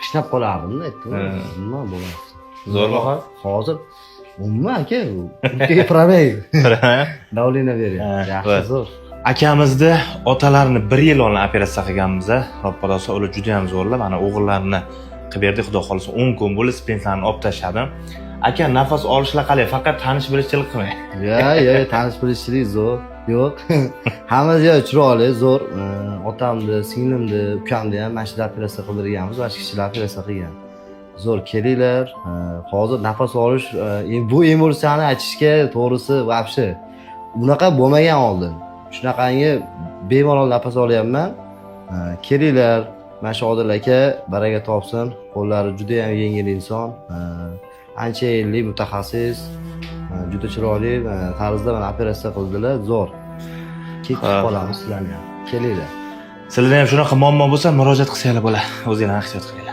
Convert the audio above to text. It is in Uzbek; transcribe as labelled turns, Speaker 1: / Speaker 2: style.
Speaker 1: kishnab qolardim-da, aytdim. Nima bo'ladi?
Speaker 2: Zo'rmi hol?
Speaker 1: Hozir umuman aka, promeey. Davleniya beryapti. Yaxshi zo'r.
Speaker 2: Akamizni otalarini 1 yil oldin operatsiya qilganmiz. Ro'paraso ular juda ham zo'rlar. Mana o'g'illarini qilib berdik, xudo xolisa 10 kun bo'ldi, stentlarni olib tashladim. Aka, nafas olishlar qalay? Faqat tanish bilishchilik qilmang.
Speaker 1: Ya, tanish bilishchilik zo'r. Yo'q. Hamma joy chiroyli, zo'r. Otamni, singlimni, ukamni ham mana shu operatsiya qildirganmiz, mana shu kishilar operatsiya qilgan. Zo'r kelinglar. Hozir nafas olish, bu emotsiyani aytishga to'g'risi вообще bunaqa bo'lmagan oldin. Shunaqangi bemalol nafas olyapman. Kelinglar. Mana shu Odil aka baraka topsin. Qo'llari juda ham yengil inson. Ancha yillik mutaxassis. Juda chiroyli tarzda mana operatsiya qildilar. Zo'r. Ketib qolamiz sizlarni ham. Kelinglar.
Speaker 2: Sizlarda ham shunaqa muammo bo'lsa, murojaat qilsanglar bo'ladi. O'zingizlarni ehtiyot qiling.